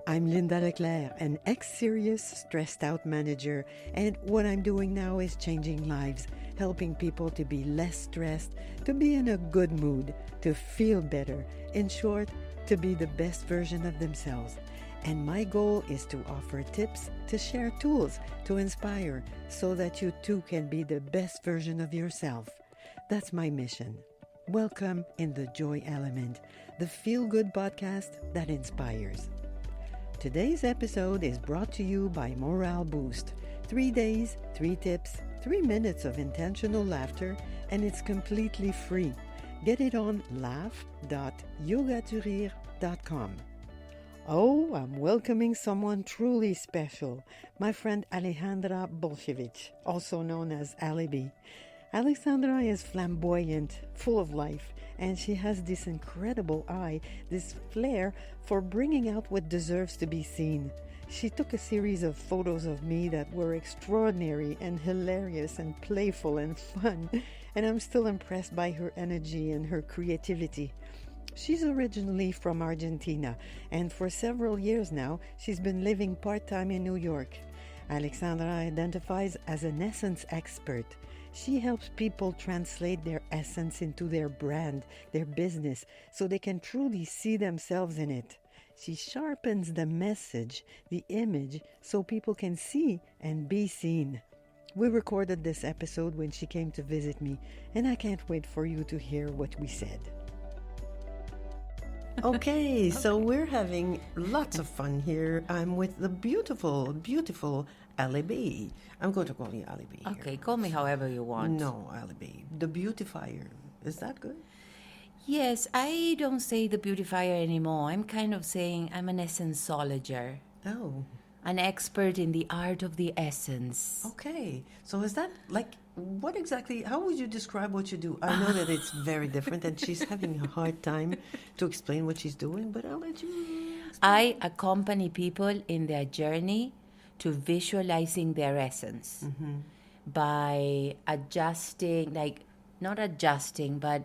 I'm Linda Leclerc, an ex-serious, stressed-out manager, and what I'm doing now is changing lives, helping people to be less stressed, to be in a good mood, to feel better, in short, to be the best version of themselves. And my goal is to offer tips, to share tools, to inspire, so that you too can be the best version of yourself. That's my mission. Welcome in the Joy Element, the feel-good podcast that inspires. Today's episode is brought to you by Morale Boost. 3 days, 3 tips, 3 minutes of intentional laughter, and it's completely free. Get it on laugh.yogaturire.com. Oh, I'm welcoming someone truly special, my friend Alejandra Bulchevich, also known as Ali B. Alexandra is flamboyant, full of life, and she has this incredible eye, this flair for bringing out what deserves to be seen. She took a series of photos of me that were extraordinary and hilarious and playful and fun, and I'm still impressed by her energy and her creativity. She's originally from Argentina, and for several years now, she's been living part-time in New York. Alexandra identifies as an essence expert. She helps people translate their essence into their brand, their business, so they can truly see themselves in it. She sharpens the message, the image, so people can see and be seen. We recorded this episode when she came to visit me, and I can't wait for you to hear what we said. Okay, so we're having lots of fun here. I'm with the beautiful, beautiful Ali B. I'm going to call you Ali B. Okay, call me however you want. No, Ali B. The beautifier. Is that good? Yes, I don't say the beautifier anymore. I'm kind of saying I'm an essence-ologer. Oh. An expert in the art of the essence. Okay. So is that like, what exactly, how would you describe what you do? I know that it's very different and she's having a hard time to explain what she's doing, but I'll let you explain. I accompany people in their journey to visualizing their essence by adjusting, not adjusting, but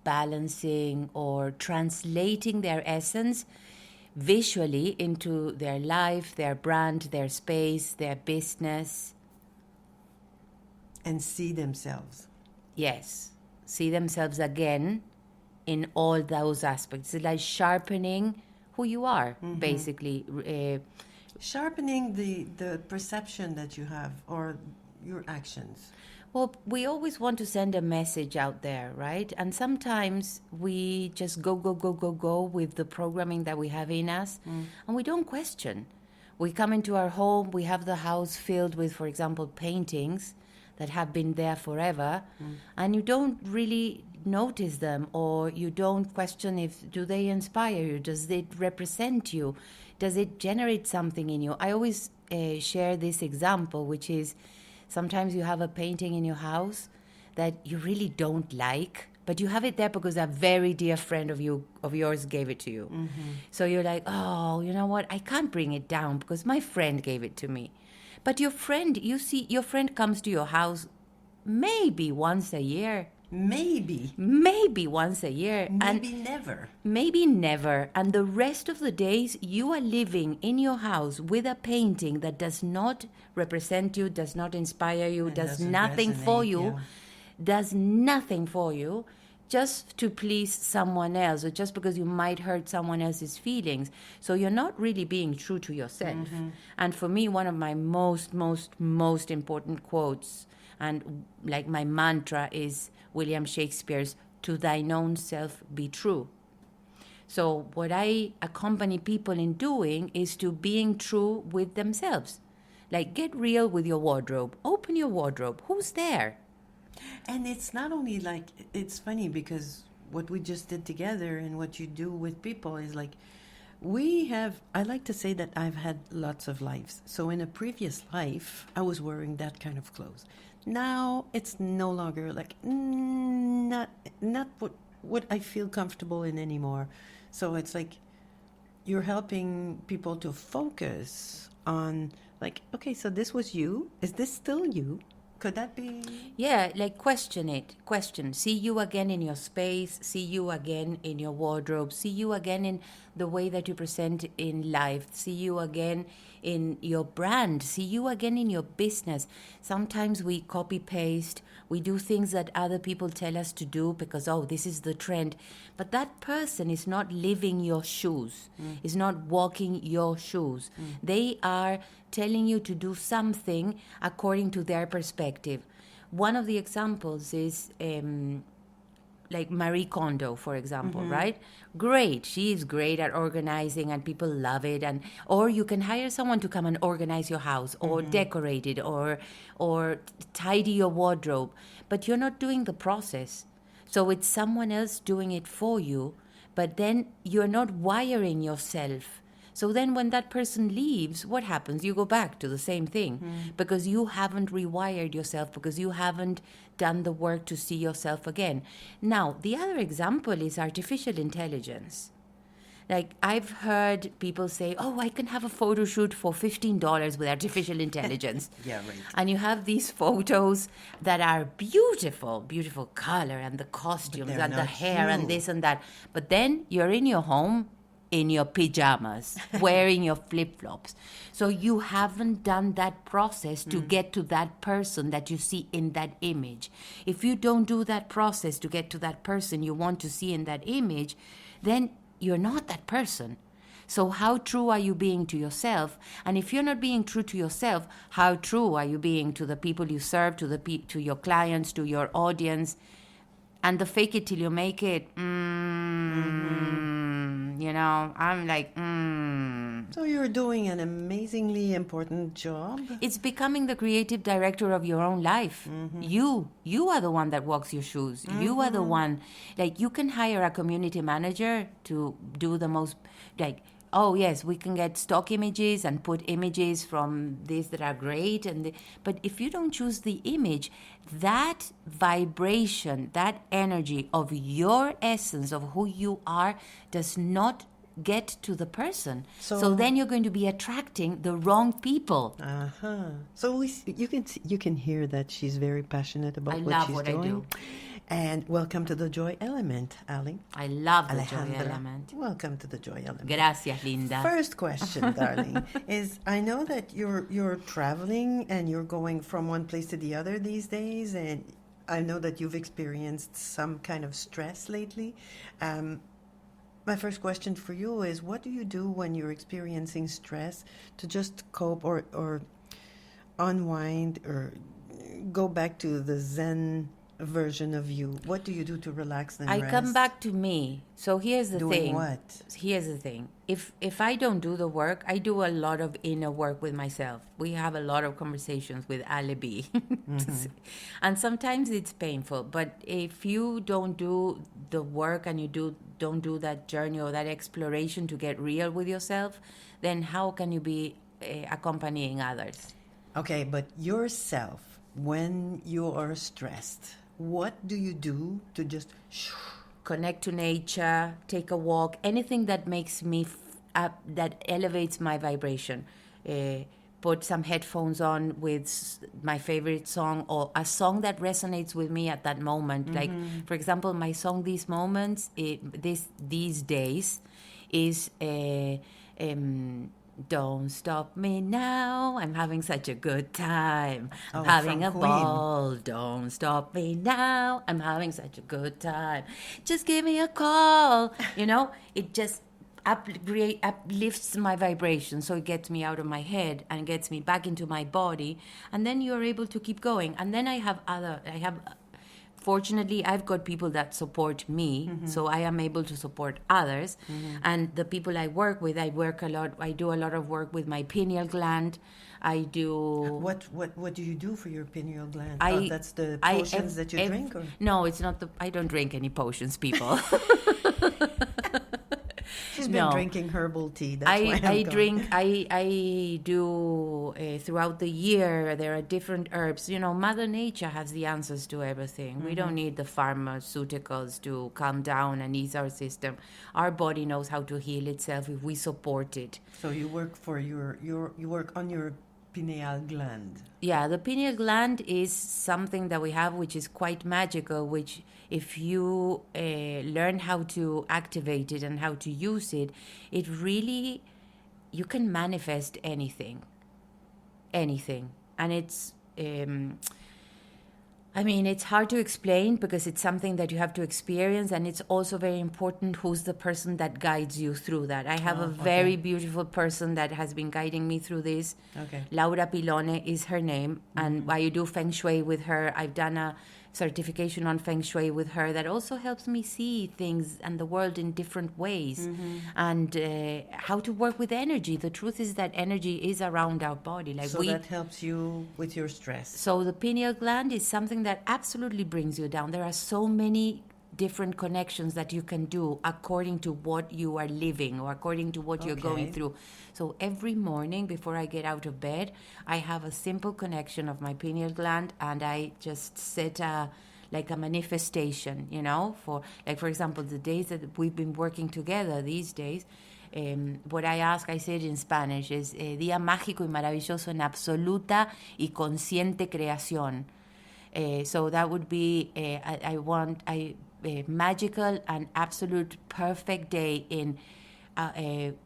balancing or translating their essence visually into their life, their brand, their space, their business. And see themselves. Yes, see themselves again in all those aspects. It's like sharpening who you are, basically. Sharpening the perception that you have or your actions. Well, we always want to send a message out there, right? And sometimes we just go with the programming that we have in us, and we don't question. We come into our home, we have the house filled with, for example, paintings that have been there forever, and you don't really notice them, or you don't question do they inspire you? Does it represent you? Does it generate something in you? I always share this example, which is sometimes you have a painting in your house that you really don't like, but you have it there because a very dear friend of yours gave it to you. So you're like, oh, you know what? I can't bring it down because my friend gave it to me. But your friend, you see, your friend comes to your house maybe once a year. Maybe Once a year. Maybe never. Maybe never. And the rest of the days you are living in your house with a painting that does not represent you, does not inspire you, It does doesn't nothing for resonate, you, does nothing for you, just to please someone else or just because you might hurt someone else's feelings. So you're not really being true to yourself. And for me, one of my most important quotes and like my mantra is William Shakespeare's, "To thine own self be true." So what I accompany people in doing is to being true with themselves. Like, get real with your wardrobe. Open your wardrobe. Who's there? And it's not only like, it's funny because what we just did together and what you do with people is like, I like to say that I've had lots of lives. So in a previous life, I was wearing that kind of clothes. Now it's no longer like, not what I feel comfortable in anymore. So it's like, you're helping people to focus on like, okay, so this was you. Is this still you? Could that be? Yeah, like question it. Question. See you again in your space. See you again in your wardrobe. See you again in the way that you present in life. See you again in your brand. See you again in your business. Sometimes we copy paste. We do things that other people tell us to do because, oh, this is the trend. But that person is not living your shoes, is not walking your shoes. They are telling you to do something according to their perspective. One of the examples is like Marie Kondo, for example, right? Great. She is great at organizing and people love it. Or you can hire someone to come and organize your house or decorate it or tidy your wardrobe. But you're not doing the process. So it's someone else doing it for you, but then you're not wiring yourself. So then when that person leaves, what happens? You go back to the same thing because you haven't rewired yourself, because you haven't done the work to see yourself again. Now, the other example is artificial intelligence. Like I've heard people say, oh, I can have a photo shoot for $15 with artificial intelligence. Yeah, right. And you have these photos that are beautiful, beautiful color and the costumes and the hair and this and that. But then you're in your home in your pajamas, wearing your flip-flops. So you haven't done that process to get to that person that you see in that image. If you don't do that process to get to that person you want to see in that image, then you're not that person. So how true are you being to yourself? And if you're not being true to yourself, how true are you being to the people you serve, to your clients, to your audience? And the fake it till you make it, you know, I'm like, So you're doing an amazingly important job. It's becoming the creative director of your own life. You are the one that walks your shoes. You are the one, like you can hire a community manager to do the most, like, oh yes, we can get stock images and put images from these that are great. But if you don't choose the image, that vibration, that energy of your essence, of who you are, does not get to the person. So then you're going to be attracting the wrong people. So you can hear that she's very passionate about what she's doing. I do. And welcome to the Joy Element, Ali. I love the Alejandra. Joy Element. Welcome to the Joy Element. Gracias, linda. First question, darling, is I know that you're traveling and you're going from one place to the other these days, and I know that you've experienced some kind of stress lately. My first question for you is, what do you do when you're experiencing stress to just cope or unwind or go back to the Zen version of you? What do you do to relax and rest? I come back to me. So here's the thing. Doing what? Here's the thing. If I don't do the work, I do a lot of inner work with myself. We have a lot of conversations with Ali B. And sometimes it's painful. But if you don't do the work and you don't do that journey or that exploration to get real with yourself, then how can you be accompanying others? Okay, but yourself, when you are stressed, what do you do to just connect to nature, take a walk, anything that makes me that elevates my vibration? Put some headphones on with my favorite song or a song that resonates with me at that moment. Like, for example, my song these days is Don't Stop Me Now, I'm having such a good time. I'm having a ball. Don't stop me now, I'm having such a good time. Just give me a call. You know, it just uplifts my vibration, so it gets me out of my head and gets me back into my body, and then you're able to keep going. And then fortunately, I've got people that support me, so I am able to support others. And the people I work with, I do a lot of work with my pineal gland. I do... What do you do for your pineal gland? That's the potions that you drink? Or? No, it's not I don't drink any potions, people. She's been drinking herbal tea. That's why I do throughout the year. There are different herbs. You know, Mother Nature has the answers to everything. We don't need the pharmaceuticals to calm down and ease our system. Our body knows how to heal itself if we support it. So you work for you work on your pineal gland. Yeah, the pineal gland is something that we have which is quite magical, which if you learn how to activate it and how to use it, it really, you can manifest anything. Anything. And it's... it's hard to explain because it's something that you have to experience, and it's also very important who's the person that guides you through that. I have a very beautiful person that has been guiding me through this. Okay. Laura Pilone is her name, and I do Feng Shui with her. I've done a certification on Feng Shui with her that also helps me see things and the world in different ways, and how to work with energy. The truth is that energy is around our body. So that helps you with your stress. So the pineal gland is something that absolutely brings you down. There are so many different connections that you can do according to what you are living or according to what you're going through. So every morning before I get out of bed, I have a simple connection of my pineal gland, and I just set a manifestation, for example, the days that we've been working together these days. What I say it in Spanish is día mágico y maravilloso en absoluta y consciente creación. So that would be I want a magical and absolute perfect day in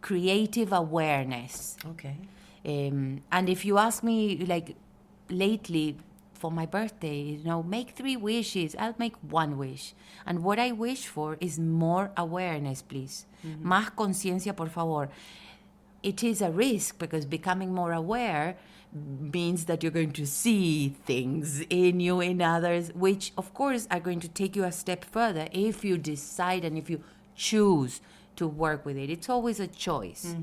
creative awareness. Okay. And if you ask me, lately for my birthday, make 3 wishes, I'll make 1 wish. And what I wish for is more awareness, please. Más conciencia, por favor. It is a risk because becoming more aware means that you're going to see things in you, in others, which of course are going to take you a step further if you decide and if you choose to work with it. It's always a choice.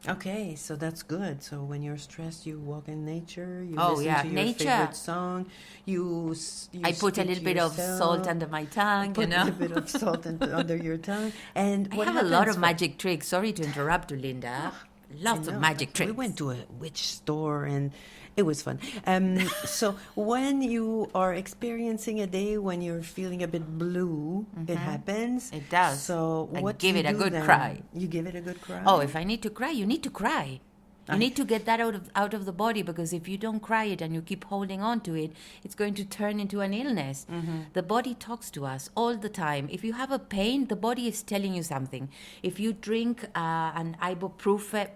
Okay, so that's good. So when you're stressed, you walk in nature, you Oh, listen yeah, to your nature. favorite song, you I put a speak little to bit of yourself, salt under my tongue, put a little bit of salt under your tongue. And I what have a lot happens of magic tricks. Sorry to interrupt you, Linda. Lots of magic tricks. We went to a witch store and it was fun. So when you are experiencing a day when you're feeling a bit blue, it happens. It does. So I what give do it you a do good then? cry. You give it a good cry? Oh, if I need to cry, you need to cry. You need to get that out of the body, because if you don't cry it and you keep holding on to it, it's going to turn into an illness. The body talks to us all the time. If you have a pain, the body is telling you something. If you drink an ibuprofen,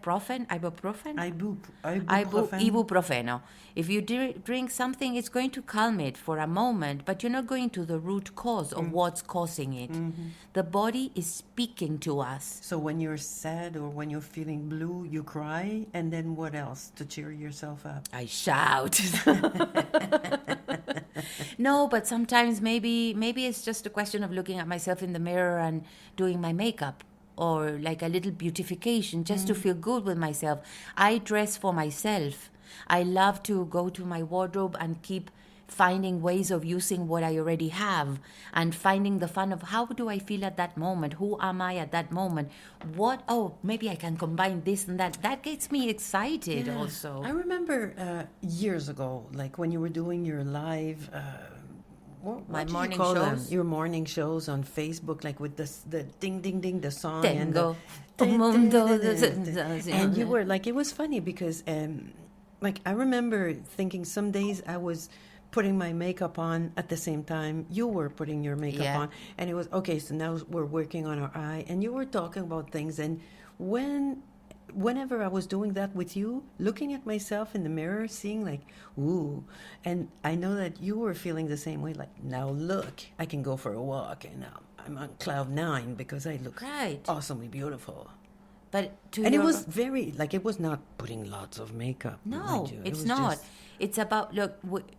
ibuprofeno. If you drink something, it's going to calm it for a moment, but you're not going to the root cause of what's causing it. The body is speaking to us. So when you're sad or when you're feeling blue, you cry, and then what else to cheer yourself up? I shout. No, but sometimes maybe it's just a question of looking at myself in the mirror and doing my makeup, or like a little beautification just to feel good with myself. I dress for myself. I love to go to my wardrobe and keep finding ways of using what I already have and finding the fun of how do I feel at that moment? Who am I at that moment? Maybe I can combine this and that. That gets me excited also. I remember years ago, like when you were doing your live... My what morning do you call them? shows. Your morning shows on Facebook, like with the ding ding ding, the song Tengo and un mundo and you were like, it was funny because like I remember thinking some days I was putting my makeup on at the same time you were putting your makeup on, and it was okay, so now we're working on our eye, and you were talking about things, and whenever I was doing that with you, looking at myself in the mirror, seeing like, ooh, and I know that you were feeling the same way, like, now look, I can go for a walk, and now I'm on cloud 9 because I look awesomely beautiful. But it was very, like, it was not putting lots of makeup. No, it's not. It's about,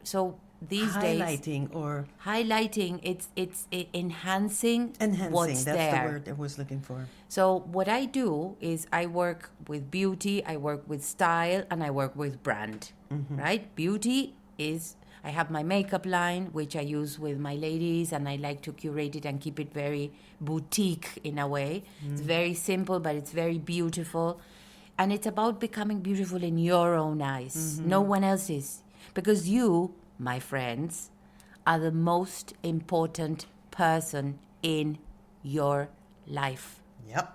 so these days... Highlighting, it's enhancing what's that's there. The word I was looking for. So what I do is I work with beauty, I work with style, and I work with brand, right? Beauty is... I have my makeup line, which I use with my ladies, and I like to curate it and keep it very boutique in a way. It's very simple, but it's very beautiful. And it's about becoming beautiful in your own eyes. No one else's. Because you, my friends, are the most important person in your life. Yep.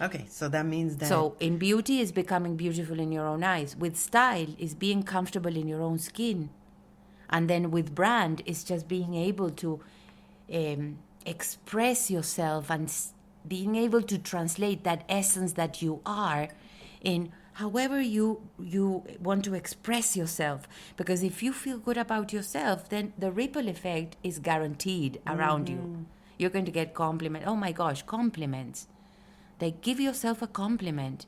Okay, so that means that... So in beauty is becoming beautiful in your own eyes. With style is being comfortable in your own skin. And then with brand is just being able to express yourself and being able to translate that essence that you are in however you want to express yourself. Because if you feel good about yourself, then the ripple effect is guaranteed around you. You're going to get compliments. Oh my gosh, compliments. Like, give yourself a compliment.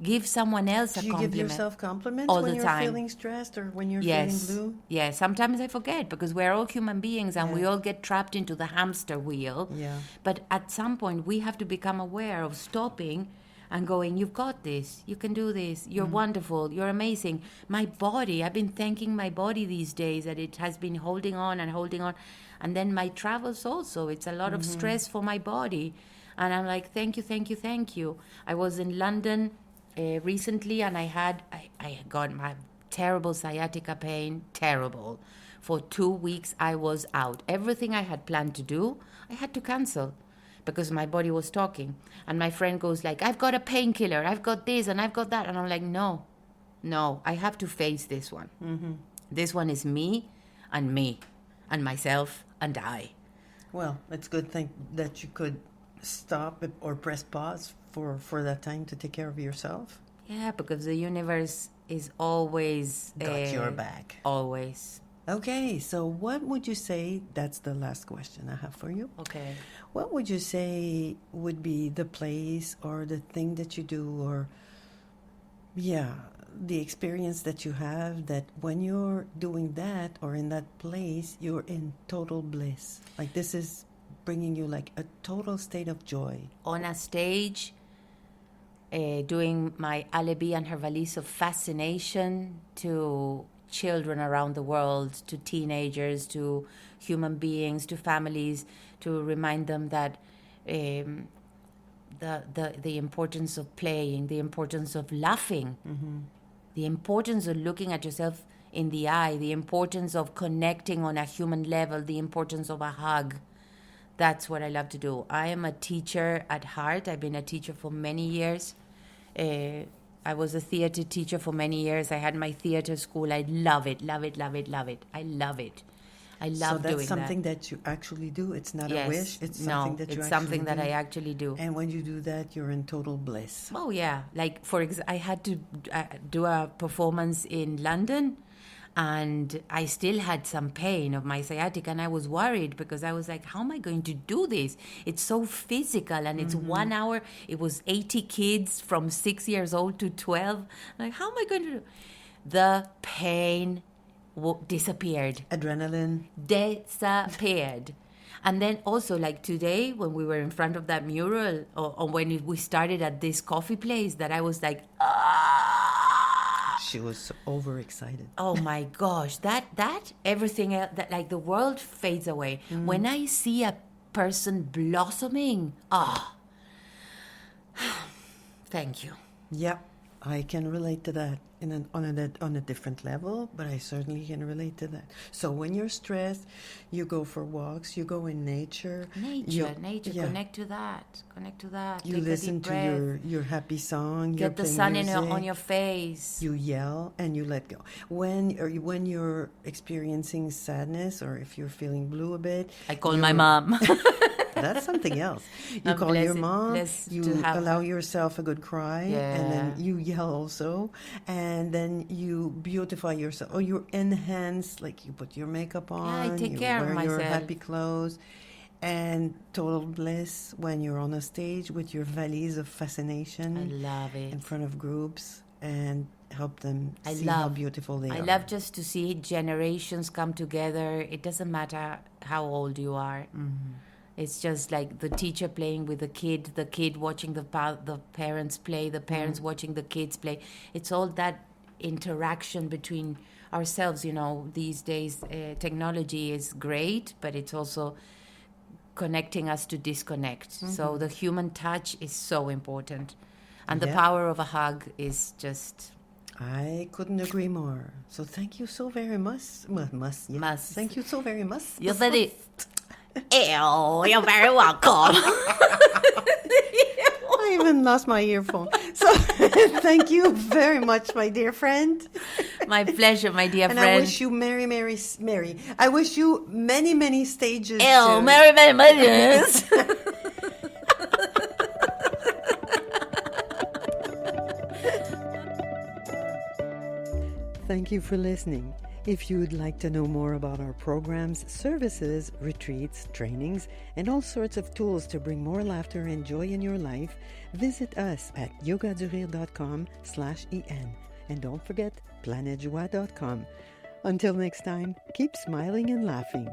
Give someone else a compliment. Do you give yourself compliments all when the you're time. Feeling stressed or when you're Yes. feeling blue? Yes. Sometimes I forget because we're all human beings and we all get trapped into the hamster wheel. Yeah. But at some point, we have to become aware of stopping and going, you've got this. You can do this. You're wonderful. You're amazing. My body, I've been thanking my body these days that it has been holding on and holding on. And then my travels also. It's a lot of stress for my body. And I'm like, thank you, thank you, thank you. I was in London recently and I got my terrible sciatica pain, terrible. For 2 weeks, I was out. Everything I had planned to do, I had to cancel because my body was talking. And my friend goes like, I've got a painkiller, I've got this and I've got that. And I'm like, no, I have to face this one. This one is me and myself and I. Well, it's good thing that you could stop or press pause for that time to take care of yourself. Yeah, because the universe is always... got your back. Always. Okay, so what would you say, that's the last question I have for you. Okay. What would you say would be the place or the thing that you do or, the experience that you have that when you're doing that or in that place, you're in total bliss? Like this is bringing you like a total state of joy. On a stage, doing my alibi and her valise of fascination to children around the world, to teenagers, to human beings, to families, to remind them that the importance of playing, the importance of laughing, the importance of looking at yourself in the eye, the importance of connecting on a human level, the importance of a hug. That's what I love to do. I am a teacher at heart. I've been a teacher for many years. I was a theater teacher for many years. I had my theater school. I love it, love it, love it, love it. I love it. I love doing that. So that's something that you actually do? It's not a wish? It's something that you it's actually something that do? I actually do. And when you do that, you're in total bliss. Oh, yeah. Like, I had to do a performance in London, and I still had some pain of my sciatica, and I was worried because I was like, how am I going to do this? It's so physical, and it's 1 hour. It was 80 kids from 6 years old to 12. Like, how am I going to do? The pain disappeared. Adrenaline. Disappeared. And then also, like today, when we were in front of that mural, or when we started at this coffee place, that I was like, She was so overexcited. oh my gosh, that everything else, that like the world fades away. When I see a person blossoming, thank you. Yep, I can relate to that on a different level, but I certainly can relate to that. So when you're stressed, you go for walks, you go in nature. Nature, connect to that. You Take listen a deep to breath. your happy song. Get the sun on your face. You yell and you let go. When you're experiencing sadness or if you're feeling blue a bit, I call my mom. That's something else. You call your mom, you allow yourself a good cry, and then you yell also, and then you beautify yourself. Or you enhance, like you put your makeup on, I take care of myself. Your happy clothes, and total bliss when you're on a stage with your valise of fascination. I love it. In front of groups and help them see how beautiful they are. I love just to see generations come together. It doesn't matter how old you are. It's just like the teacher playing with the kid watching the parents play, the parents watching the kids play. It's all that interaction between ourselves. You know, these days technology is great, but it's also connecting us to disconnect. So the human touch is so important. And the power of a hug is just... I couldn't agree more. So thank you so very much. Thank you so very much. You said it. Ew, you're very welcome. I even lost my earphone. So thank you very much, my dear friend. My pleasure, my dear and friend. I wish you Mary. I wish you many, many stages. Mary. Thank you for listening. If you would like to know more about our programs, services, retreats, trainings, and all sorts of tools to bring more laughter and joy in your life, visit us at yogadurir.com/en. And don't forget planetjoie.com. Until next time, keep smiling and laughing.